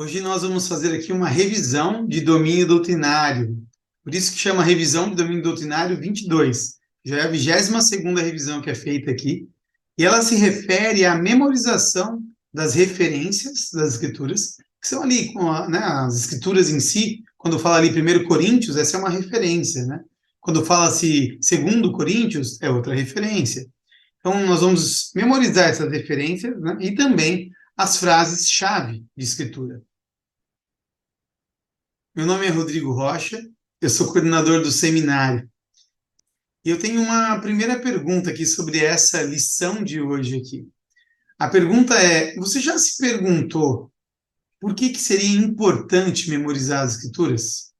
Hoje nós vamos fazer aqui uma revisão de domínio doutrinário. Por isso que chama revisão de domínio doutrinário 22. Já é a 22ª revisão que é feita aqui. E ela se refere à memorização das referências das escrituras, que são ali, né, as escrituras em si. Quando fala ali 1 Coríntios, essa é uma referência, né? Quando fala-se 2 Coríntios, é outra referência. Então, nós vamos memorizar essas referências, né, e também as frases-chave de escritura. Meu nome é Rodrigo Rocha, eu sou coordenador do seminário. E eu tenho uma primeira pergunta aqui sobre essa lição de hoje aqui. A pergunta é: você já se perguntou por que seria importante memorizar as escrituras?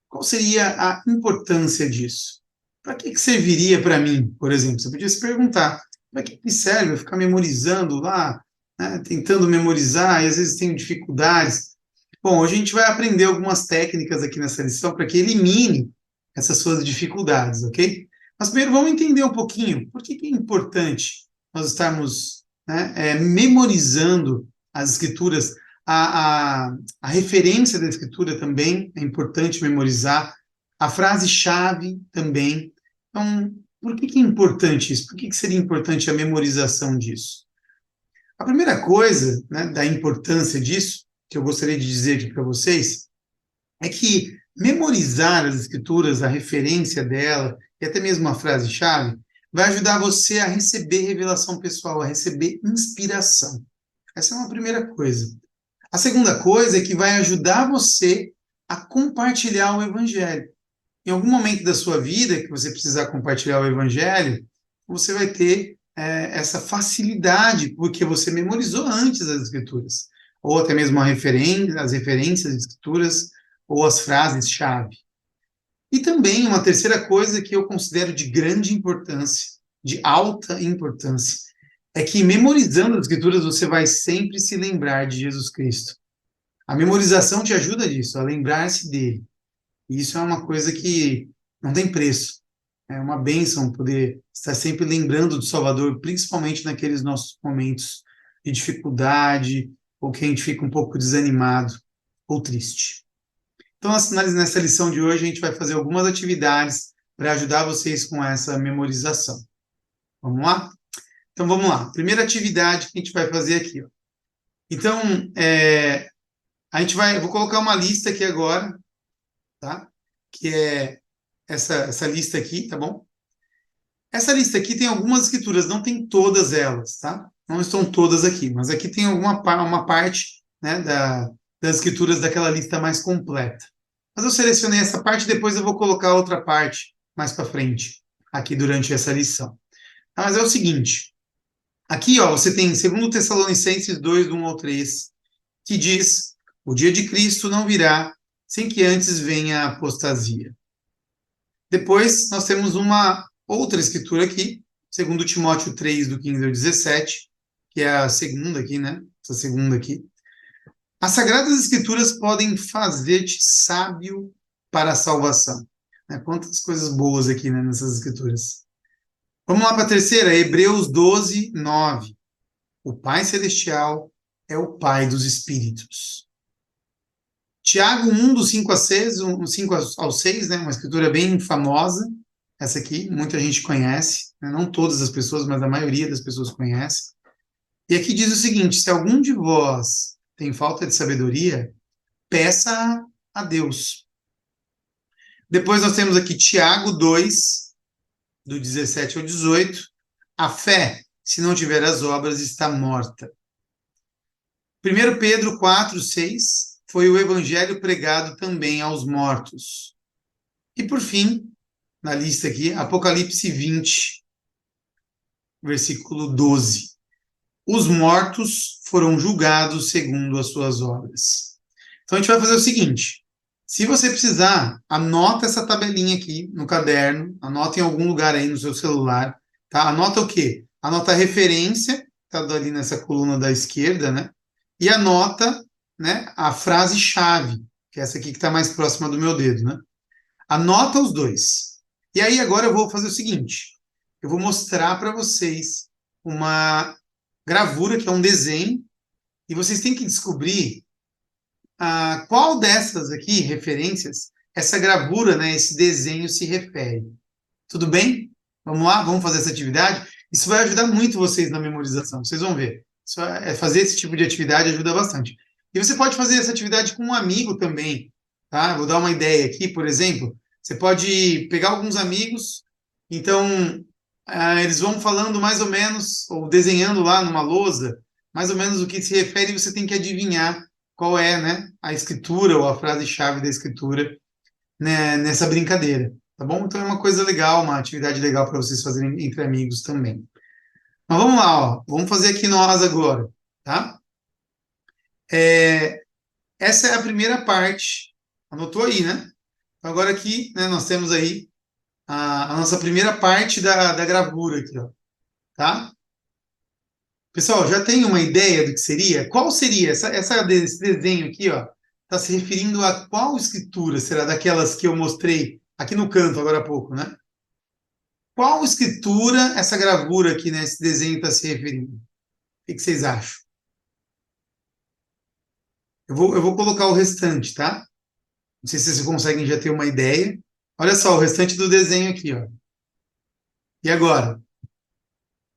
Qual seria a importância disso? Para que serviria para mim, por exemplo? Você podia se perguntar: para que serve eu ficar memorizando lá, né, tentando memorizar, e às vezes tenho dificuldades. Bom, hoje a gente vai aprender algumas técnicas aqui nessa lição para que elimine essas suas dificuldades, ok? Mas primeiro vamos entender um pouquinho por que é importante nós estarmos, né, memorizando as escrituras. A referência da escritura também é importante memorizar, a frase-chave também. Então, por que é importante isso? Por que seria importante a memorização disso? A primeira coisa, né, da importância disso, que eu gostaria de dizer aqui para vocês, é que memorizar as escrituras, a referência dela, e até mesmo a frase-chave, vai ajudar você a receber revelação pessoal, a receber inspiração. Essa é uma primeira coisa. A segunda coisa é que vai ajudar você a compartilhar o evangelho. Em algum momento da sua vida que você precisar compartilhar o evangelho, você vai ter essa facilidade, porque você memorizou antes as escrituras, ou até mesmo as referências de escrituras, ou as frases-chave. E também uma terceira coisa que eu considero de grande importância, de alta importância, é que memorizando as escrituras você vai sempre se lembrar de Jesus Cristo. A memorização te ajuda disso, a lembrar-se dele. E isso é uma coisa que não tem preço. É uma bênção poder estar sempre lembrando do Salvador, principalmente naqueles nossos momentos de dificuldade, ou que a gente fica um pouco desanimado ou triste. Então, nessa lição de hoje, a gente vai fazer algumas atividades para ajudar vocês com essa memorização. Vamos lá? Então, vamos lá. Primeira atividade que a gente vai fazer aqui. Ó. Então, eu vou colocar uma lista aqui agora, tá? Que é essa lista aqui, tá bom? Essa lista aqui tem algumas escrituras, não tem todas elas, tá? Não estão todas aqui, mas aqui tem uma parte, né, das escrituras daquela lista mais completa. Mas eu selecionei essa parte, depois eu vou colocar outra parte mais para frente, aqui durante essa lição. Mas é o seguinte, aqui ó, você tem 2 Tessalonicenses 2, do 1 ao 3, que diz: o dia de Cristo não virá sem que antes venha a apostasia. Depois, nós temos uma outra escritura aqui, 2 Timóteo 3, do 15 ao 17, que é a segunda aqui, né? Essa segunda aqui. As Sagradas Escrituras podem fazer-te sábio para a salvação. Né? Quantas coisas boas aqui, né, nessas escrituras. Vamos lá para a terceira, Hebreus 12, 9. O Pai Celestial é o Pai dos Espíritos. Tiago 1, do 5 a 6, 5 ao 6, né? Uma escritura bem famosa, essa aqui, muita gente conhece, né? Não todas as pessoas, mas a maioria das pessoas conhece. E aqui diz o seguinte: se algum de vós tem falta de sabedoria, peça a Deus. Depois nós temos aqui Tiago 2, do 17 ao 18. A fé, se não tiver as obras, está morta. 1 Pedro 4, 6, foi o evangelho pregado também aos mortos. E por fim, na lista aqui, Apocalipse 20, versículo 12. Os mortos foram julgados segundo as suas obras. Então a gente vai fazer o seguinte: se você precisar, anota essa tabelinha aqui no caderno, anota em algum lugar aí no seu celular, tá? Anota o quê? Anota a referência, tá ali nessa coluna da esquerda, né? E anota, né, a frase-chave, que é essa aqui que está mais próxima do meu dedo, né? Anota os dois. E aí agora eu vou fazer o seguinte: eu vou mostrar para vocês uma gravura, que é um desenho, e vocês têm que descobrir a qual dessas aqui, referências, essa gravura, né, esse desenho se refere. Tudo bem? Vamos lá? Vamos fazer essa atividade? Isso vai ajudar muito vocês na memorização, vocês vão ver. Fazer esse tipo de atividade ajuda bastante. E você pode fazer essa atividade com um amigo também, tá? Vou dar uma ideia aqui, por exemplo, você pode pegar alguns amigos, então eles vão falando mais ou menos, ou desenhando lá numa lousa, mais ou menos o que se refere, e você tem que adivinhar qual é, né, a escritura ou a frase-chave da escritura, né, nessa brincadeira, tá bom? Então é uma coisa legal, uma atividade legal para vocês fazerem entre amigos também. Mas vamos lá, ó. Vamos fazer aqui nós agora, tá? Essa é a primeira parte. Anotou aí, né? Então, agora aqui, né, nós temos aí a nossa primeira parte da gravura aqui, ó, tá? Pessoal, já tem uma ideia do que seria? Qual seria? Esse desenho aqui, ó, está se referindo a qual escritura? Será daquelas que eu mostrei aqui no canto agora há pouco, né? Qual escritura essa gravura aqui, né, esse desenho está se referindo? O que vocês acham? Eu vou colocar o restante, tá? Não sei se vocês conseguem já ter uma ideia. Olha só, o restante do desenho aqui, ó. E agora? O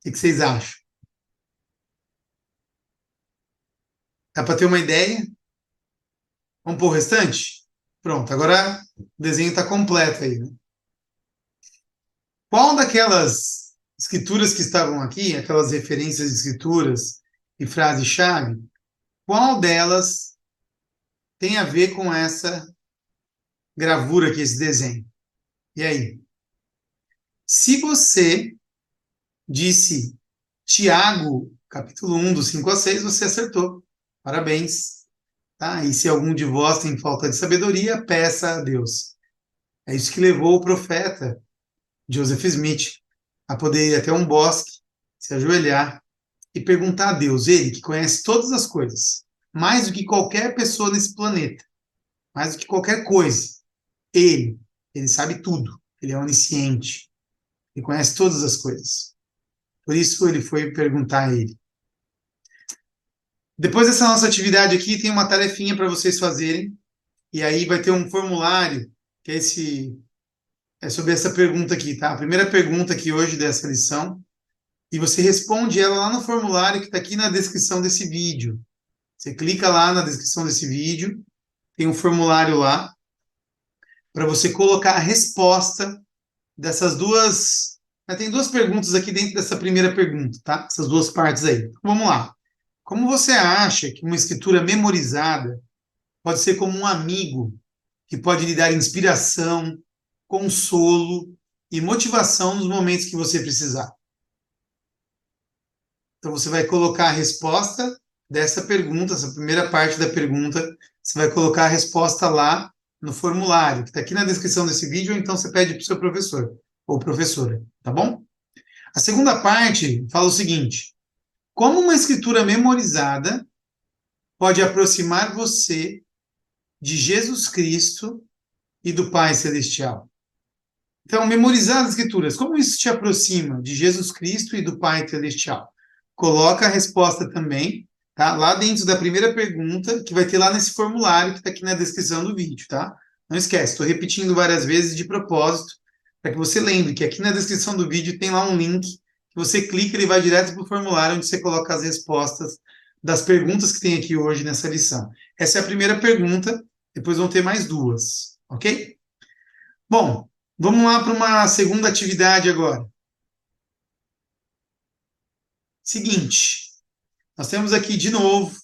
que vocês acham? Dá para ter uma ideia? Vamos pôr o restante? Pronto, agora o desenho está completo aí, né? Qual daquelas escrituras que estavam aqui, aquelas referências de escrituras e frase-chave, qual delas tem a ver com essa gravura aqui, esse desenho? E aí? Se você disse Tiago, capítulo 1, do 5 a 6, você acertou. Parabéns. Tá? E se algum de vós tem falta de sabedoria, peça a Deus. É isso que levou o profeta Joseph Smith a poder ir até um bosque, se ajoelhar e perguntar a Deus, ele que conhece todas as coisas, mais do que qualquer pessoa nesse planeta, mais do que qualquer coisa. Ele sabe tudo, ele é onisciente, ele conhece todas as coisas. Por isso ele foi perguntar a ele. Depois dessa nossa atividade aqui, tem uma tarefinha para vocês fazerem, e aí vai ter um formulário, que é sobre essa pergunta aqui, tá? A primeira pergunta aqui hoje dessa lição, e você responde ela lá no formulário que está aqui na descrição desse vídeo. Você clica lá na descrição desse vídeo, tem um formulário lá, para você colocar a resposta dessas duas. Tem duas perguntas aqui dentro dessa primeira pergunta, tá? Essas duas partes aí. Então, vamos lá. Como você acha que uma escritura memorizada pode ser como um amigo que pode lhe dar inspiração, consolo e motivação nos momentos que você precisar? Então você vai colocar a resposta dessa pergunta, essa primeira parte da pergunta, você vai colocar a resposta lá no formulário, que está aqui na descrição desse vídeo, ou então você pede para o seu professor ou professora, tá bom? A segunda parte fala o seguinte: como uma escritura memorizada pode aproximar você de Jesus Cristo e do Pai Celestial? Então, memorizar as escrituras, como isso te aproxima de Jesus Cristo e do Pai Celestial? Coloca a resposta também, tá? Lá dentro da primeira pergunta, que vai ter lá nesse formulário que está aqui na descrição do vídeo, tá? Não esquece, estou repetindo várias vezes de propósito, para que você lembre que aqui na descrição do vídeo tem lá um link, que você clica e ele vai direto para o formulário, onde você coloca as respostas das perguntas que tem aqui hoje nessa lição. Essa é a primeira pergunta, depois vão ter mais duas, ok? Bom, vamos lá para uma segunda atividade agora. Seguinte, nós temos aqui de novo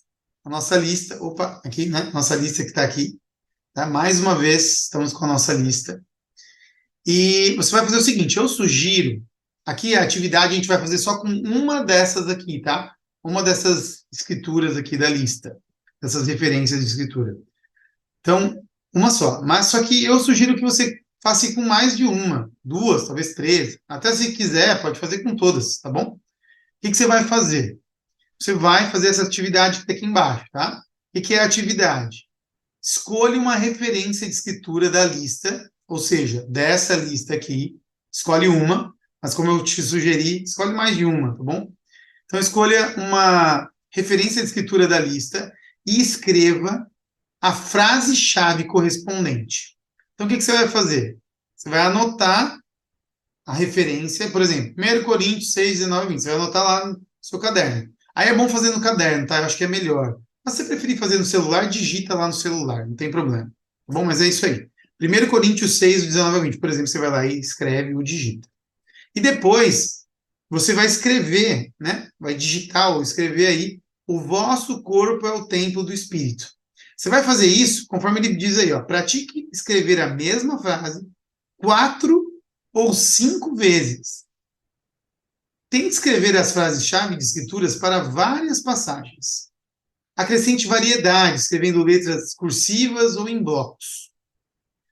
a nossa lista. Opa, aqui, né? Nossa lista que está aqui. Tá? Mais uma vez, estamos com a nossa lista. E você vai fazer o seguinte: eu sugiro. Aqui a atividade a gente vai fazer só com uma dessas aqui, tá? Uma dessas escrituras aqui da lista, dessas referências de escritura. Então, uma só. Mas só que eu sugiro que você faça com mais de uma, duas, talvez três. Até se quiser, pode fazer com todas, tá bom? O que você vai fazer? Você vai fazer essa atividade que está aqui embaixo, tá? O que é a atividade? Escolha uma referência de escritura da lista, ou seja, dessa lista aqui, escolhe uma, mas como eu te sugeri, escolhe mais de uma, tá bom? Então, escolha uma referência de escritura da lista e escreva a frase-chave correspondente. Então, o que você vai fazer? Você vai anotar a referência, por exemplo, 1 Coríntios 6, 19 e 20. Você vai anotar lá no seu caderno. Aí é bom fazer no caderno, tá? Eu acho que é melhor. Mas se você preferir fazer no celular, digita lá no celular, não tem problema. Tá bom? Mas é isso aí. 1 Coríntios 6, 19 a 20. Por exemplo, você vai lá e escreve o digita. E depois, você vai escrever, né? Vai digitar ou escrever aí, o vosso corpo é o templo do Espírito. Você vai fazer isso, conforme ele diz aí, ó, pratique escrever a mesma frase 4 ou 5 vezes. Tente escrever as frases-chave de escrituras para várias passagens. Acrescente variedade, escrevendo letras cursivas ou em blocos.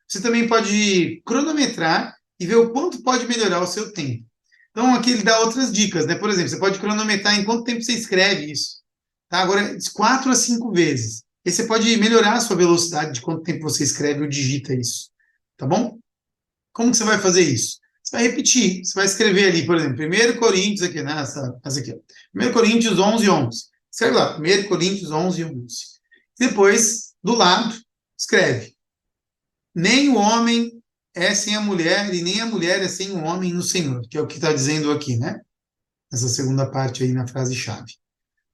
Você também pode cronometrar e ver o quanto pode melhorar o seu tempo. Então, aqui ele dá outras dicas, né? Por exemplo, você pode cronometrar em quanto tempo você escreve isso. Tá? Agora, 4 a 5 vezes. E você pode melhorar a sua velocidade de quanto tempo você escreve ou digita isso. Tá bom? Como que você vai fazer isso? Você vai repetir. Você vai escrever ali, por exemplo, 1 Coríntios, aqui, né? Essa aqui, ó. 1 Coríntios 11, 11. Escreve lá, 1 Coríntios 11, 11. Depois, do lado, escreve: nem o homem é sem a mulher, e nem a mulher é sem o homem no Senhor, que é o que está dizendo aqui, né? Essa segunda parte aí na frase-chave.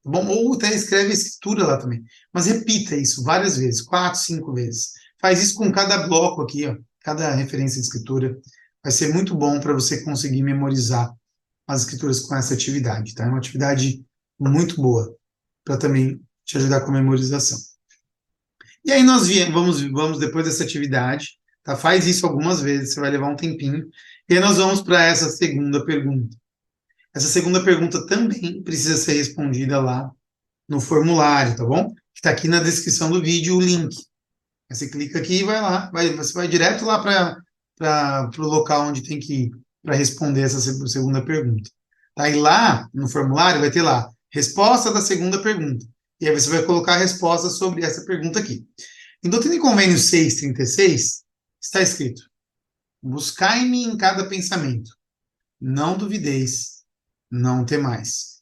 Tá bom? Ou até escreve a escritura lá também. Mas repita isso várias vezes, 4, 5 vezes. Faz isso com cada bloco aqui, ó, cada referência de escritura. Vai ser muito bom para você conseguir memorizar as escrituras com essa atividade, tá? É uma atividade muito boa para também te ajudar com a memorização. E aí nós vamos depois dessa atividade, tá? Faz isso algumas vezes, você vai levar um tempinho. E aí nós vamos para essa segunda pergunta. Essa segunda pergunta também precisa ser respondida lá no formulário, tá bom? Que está aqui na descrição do vídeo o link. Aí você clica aqui e vai lá, você vai direto lá para o local onde tem que ir para responder essa segunda pergunta. Tá? E lá no formulário vai ter lá resposta da segunda pergunta. E aí você vai colocar a resposta sobre essa pergunta aqui. Em Doutrina e Convênios 6,36 está escrito: buscai-me em cada pensamento, não duvideis, não temais.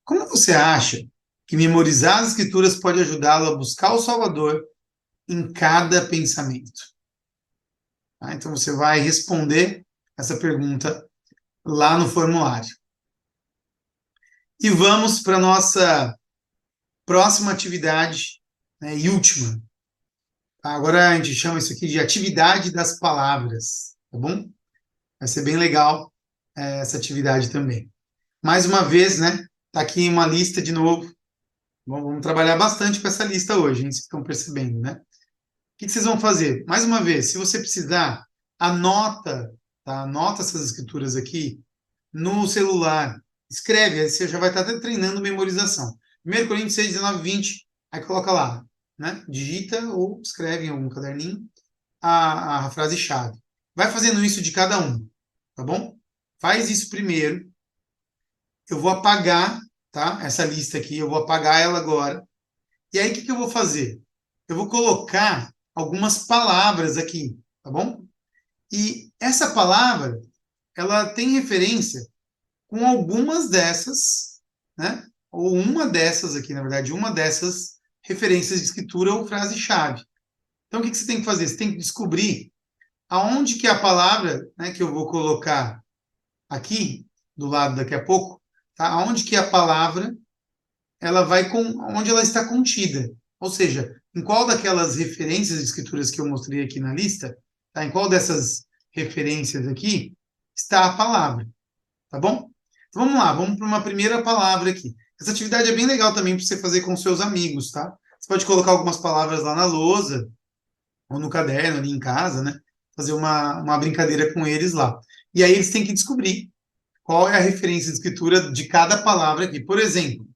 Como você acha que memorizar as escrituras pode ajudá-lo a buscar o Salvador em cada pensamento? Tá? Então você vai responder essa pergunta lá no formulário. E vamos para a nossa próxima atividade, né, e última. Tá? Agora a gente chama isso aqui de atividade das palavras, tá bom? Vai ser bem legal essa atividade também. Mais uma vez, né? Tá aqui uma lista de novo. Bom, vamos trabalhar bastante com essa lista hoje, hein? Vocês estão percebendo, né? O que vocês vão fazer? Mais uma vez, se você precisar, anota, tá? Anota essas escrituras aqui no celular. Escreve, aí você já vai estar até treinando memorização. 1 Coríntios 6, 19, 20, aí coloca lá, né? Digita ou escreve em algum caderninho a frase-chave. Vai fazendo isso de cada um, tá bom? Faz isso primeiro. Eu vou apagar, tá? Essa lista aqui, eu vou apagar ela agora. E aí, o que eu vou fazer? Eu vou colocar algumas palavras aqui, tá bom? E essa palavra, ela tem referência com algumas dessas, né? Ou uma dessas aqui, na verdade, uma dessas referências de escritura ou frase-chave. Então, o que você tem que fazer? Você tem que descobrir aonde que a palavra, né, que eu vou colocar aqui, do lado daqui a pouco, tá? Aonde que a palavra, ela vai onde ela está contida. Ou seja, em qual daquelas referências de escrituras que eu mostrei aqui na lista, tá? Em qual dessas referências aqui está a palavra, tá bom? Então vamos lá, vamos para uma primeira palavra aqui. Essa atividade é bem legal também para você fazer com seus amigos, tá? Você pode colocar algumas palavras lá na lousa, ou no caderno, ali em casa, né? Fazer uma brincadeira com eles lá. E aí eles têm que descobrir qual é a referência de escritura de cada palavra aqui. Por exemplo,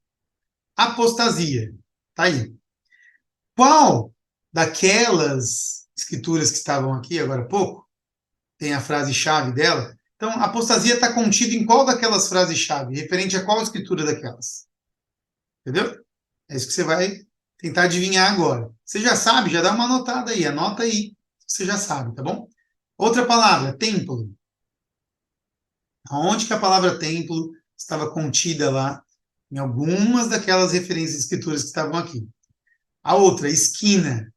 apostasia. Tá aí. Qual daquelas escrituras que estavam aqui agora há pouco, tem a frase-chave dela. Então, apostasia está contida em qual daquelas frases-chave? Referente a qual escritura daquelas? Entendeu? É isso que você vai tentar adivinhar agora. Você já sabe? Já dá uma anotada aí. Anota aí. Você já sabe, tá bom? Outra palavra, templo. Aonde que a palavra templo estava contida lá? Em algumas daquelas referências de escrituras que estavam aqui. A outra, esquina.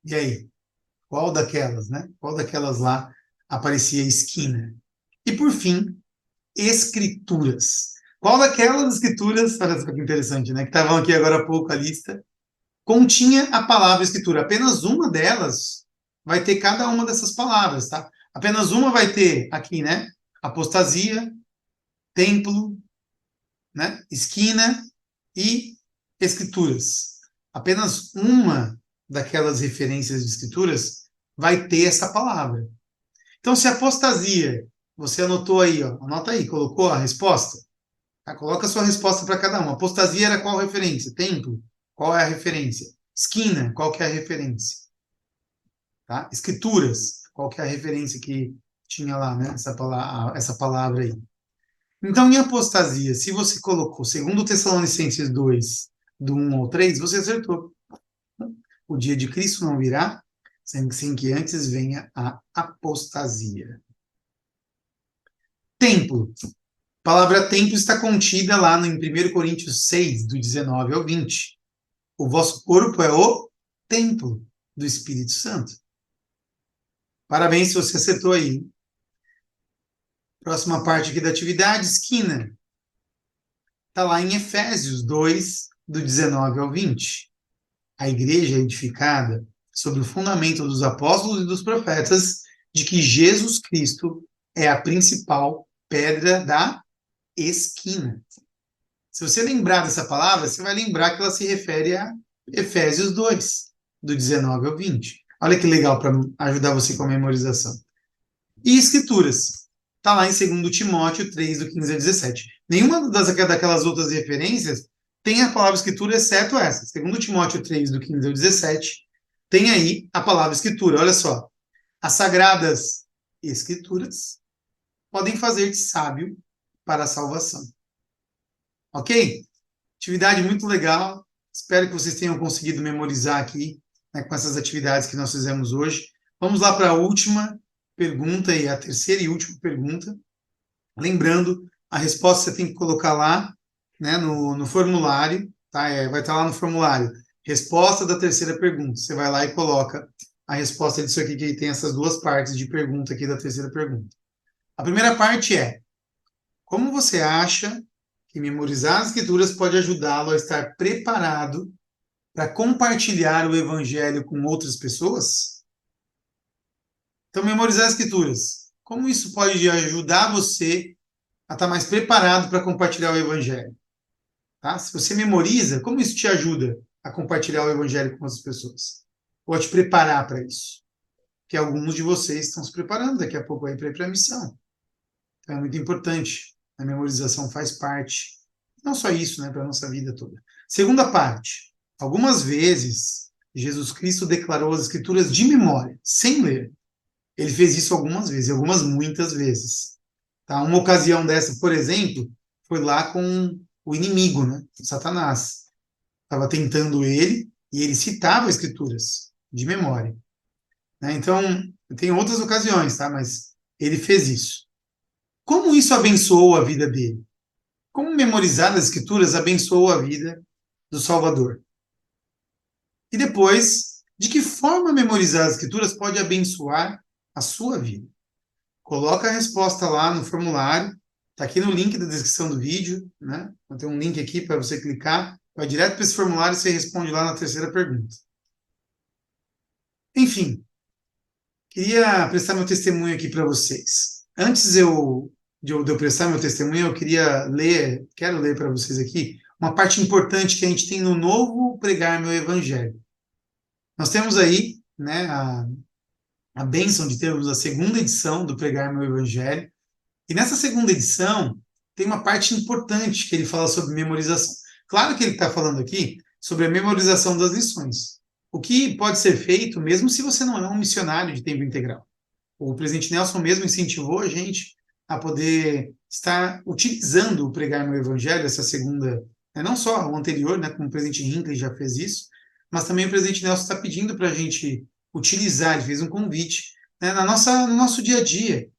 E aí? Qual daquelas, né? Qual daquelas lá aparecia esquina? E por fim, escrituras. Qual daquelas escrituras, olha só que interessante, né? Que estavam aqui agora há pouco a lista, continha a palavra escritura. Apenas uma delas vai ter cada uma dessas palavras, tá? Apenas uma vai ter aqui, né? Apostasia, templo, né? Esquina e escrituras. Apenas uma daquelas referências de escrituras vai ter essa palavra. Então, se apostasia, você anotou aí, ó, anota aí, colocou a resposta? Tá? Coloca a sua resposta para cada uma. Apostasia era qual referência? Templo, qual é a referência? Esquina, qual que é a referência? Tá? Escrituras, qual que é a referência que tinha lá, né? Essa palavra aí. Então, em apostasia, se você colocou segundo Tessalonicenses 2, do 1 ao 3, você acertou. O dia de Cristo não virá, sem que antes venha a apostasia. Templo. A palavra templo está contida lá em 1 Coríntios 6, do 19 ao 20. O vosso corpo é o templo do Espírito Santo. Parabéns se você acertou aí. Próxima parte aqui da atividade, esquina. Está lá em Efésios 2, do 19 ao 20. A igreja é edificada sobre o fundamento dos apóstolos e dos profetas de que Jesus Cristo é a principal pedra da esquina. Se você lembrar dessa palavra, você vai lembrar que ela se refere a Efésios 2, do 19 ao 20. Olha que legal para ajudar você com a memorização. E Escrituras. Está lá em 2 Timóteo 3, do 15 a 17. Nenhuma daquelas outras referências tem a palavra Escritura, exceto essa. 2 Timóteo 3, do 15 ao 17, tem aí a palavra Escritura. Olha só. As sagradas Escrituras podem fazer-te sábio para a salvação. Ok? Atividade muito legal. Espero que vocês tenham conseguido memorizar aqui, né, com essas atividades que nós fizemos hoje. Vamos lá para a última pergunta e a terceira e última pergunta. Lembrando, a resposta você tem que colocar lá, né, no formulário, tá? Vai estar lá no formulário. Resposta da terceira pergunta. Você vai lá e coloca a resposta disso aqui, que tem essas duas partes de pergunta aqui da terceira pergunta. A primeira parte é: como você acha que memorizar as escrituras pode ajudá-lo a estar preparado para compartilhar o evangelho com outras pessoas? Então, memorizar as escrituras, como isso pode ajudar você a estar mais preparado para compartilhar o evangelho? Tá? Se você memoriza, como isso te ajuda a compartilhar o evangelho com outras pessoas? Ou a te preparar para isso? Porque alguns de vocês estão se preparando daqui a pouco aí para ir para a missão. Então, é muito importante. A memorização faz parte. Não só isso, né, para a nossa vida toda. Segunda parte. Algumas vezes, Jesus Cristo declarou as escrituras de memória, sem ler. Ele fez isso algumas vezes, algumas muitas vezes. Tá? Uma ocasião dessa, por exemplo, foi lá com o inimigo, né? Satanás. Estava tentando ele e ele citava as escrituras de memória. Né? Então, tem outras ocasiões, tá? Mas ele fez isso. Como isso abençoou a vida dele? Como memorizar as escrituras abençoou a vida do Salvador? E depois, de que forma memorizar as escrituras pode abençoar a sua vida? Coloca a resposta lá no formulário, está aqui no link da descrição do vídeo, né? Tem um link aqui para você clicar, vai direto para esse formulário e você responde lá na terceira pergunta. Enfim, queria prestar meu testemunho aqui para vocês. Antes de eu prestar meu testemunho, eu quero ler para vocês aqui uma parte importante que a gente tem no novo Pregar Meu Evangelho. Nós temos aí, né, a bênção de termos a segunda edição do Pregar Meu Evangelho. E nessa segunda edição, tem uma parte importante que ele fala sobre memorização. Claro que ele está falando aqui sobre a memorização das lições. O que pode ser feito mesmo se você não é um missionário de tempo integral. O presidente Nelson mesmo incentivou a gente a poder estar utilizando o Pregar Meu Evangelho, essa segunda, né, não só o anterior, né, como o presidente Hinckley já fez isso, mas também o presidente Nelson está pedindo para a gente utilizar, ele fez um convite, né, no nosso dia a dia,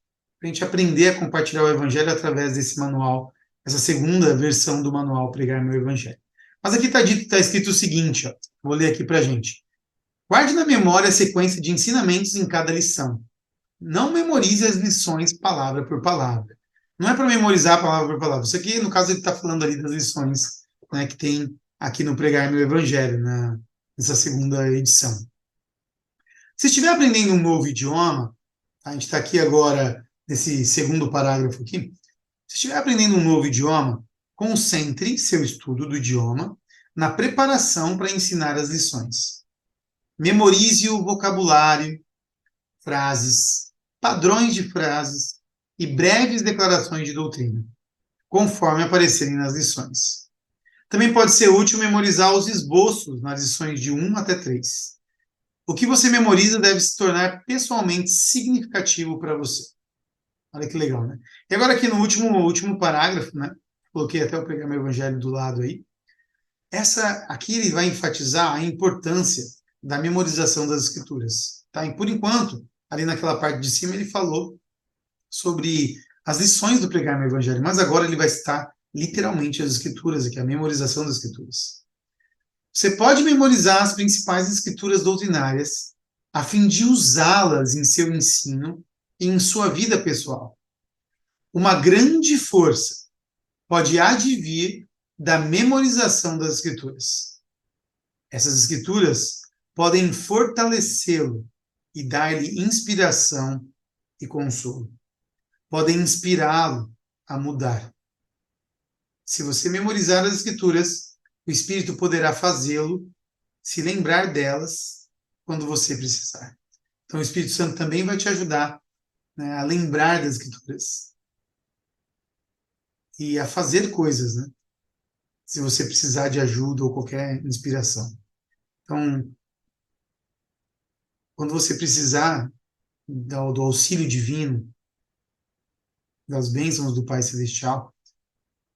para a gente aprender a compartilhar o Evangelho através desse manual, essa segunda versão do manual Pregar Meu Evangelho. Mas aqui está escrito o seguinte, ó, vou ler aqui para a gente. Guarde na memória a sequência de ensinamentos em cada lição. Não memorize as lições palavra por palavra. Não é para memorizar palavra por palavra. Isso aqui, no caso, ele está falando ali das lições, né, que tem aqui no Pregar Meu Evangelho, nessa segunda edição. Se estiver aprendendo um novo idioma, a gente está aqui agora nesse segundo parágrafo aqui. Se estiver aprendendo um novo idioma, concentre seu estudo do idioma na preparação para ensinar as lições. Memorize o vocabulário, frases, padrões de frases e breves declarações de doutrina, conforme aparecerem nas lições. Também pode ser útil memorizar os esboços nas lições de 1 até 3. O que você memoriza deve se tornar pessoalmente significativo para você. Olha que legal, né? E agora aqui no último parágrafo, né? Coloquei até o Pregar Meu Evangelho do lado aí. Aqui ele vai enfatizar a importância da memorização das escrituras, tá? E por enquanto, ali naquela parte de cima ele falou sobre as lições do Pregar Meu Evangelho, mas agora ele vai citar literalmente as escrituras aqui, a memorização das escrituras. Você pode memorizar as principais escrituras doutrinárias a fim de usá-las em seu ensino e em sua vida pessoal. Uma grande força pode advir da memorização das escrituras. Essas escrituras podem fortalecê-lo e dar-lhe inspiração e consolo. Podem inspirá-lo a mudar. Se você memorizar as escrituras, o Espírito poderá fazê-lo se lembrar delas quando você precisar. Então o Espírito Santo também vai te ajudar, né, a lembrar das escrituras e a fazer coisas, né? Se você precisar de ajuda ou qualquer inspiração. Então, quando você precisar do auxílio divino, das bênçãos do Pai Celestial,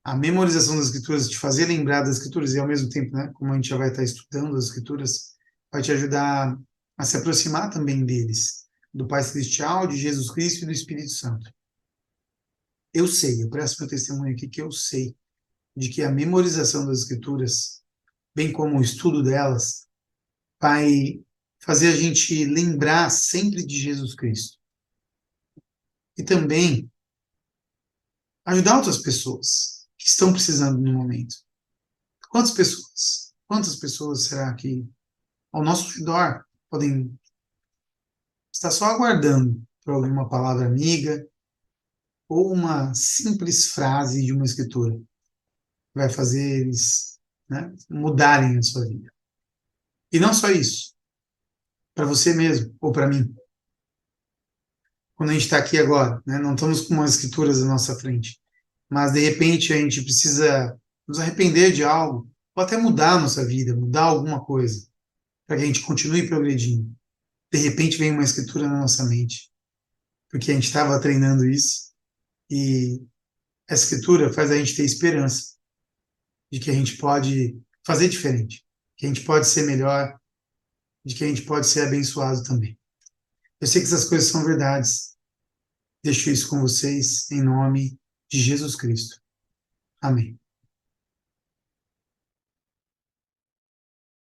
a memorização das Escrituras, te fazer lembrar das Escrituras e ao mesmo tempo, né, como a gente já vai estar estudando as Escrituras, vai te ajudar a se aproximar também deles, do Pai Celestial, de Jesus Cristo e do Espírito Santo. Eu sei, eu presto meu testemunho aqui que eu sei de que a memorização das Escrituras, bem como o estudo delas, vai fazer a gente lembrar sempre de Jesus Cristo. E também ajudar outras pessoas que estão precisando no momento. Quantas pessoas? Quantas pessoas será que ao nosso redor podem estar só aguardando por alguma palavra amiga ou uma simples frase de uma escritura que vai fazer eles, né, mudarem a sua vida? E não só isso, para você mesmo ou para mim. Quando a gente está aqui agora, né, não estamos com umas escrituras à nossa frente, mas de repente a gente precisa nos arrepender de algo, ou até mudar a nossa vida, mudar alguma coisa, para que a gente continue progredindo. De repente vem uma escritura na nossa mente, porque a gente estava treinando isso, e essa escritura faz a gente ter esperança de que a gente pode fazer diferente, que a gente pode ser melhor, de que a gente pode ser abençoado também. Eu sei que essas coisas são verdades. Deixo isso com vocês em nome de Jesus Cristo. Amém.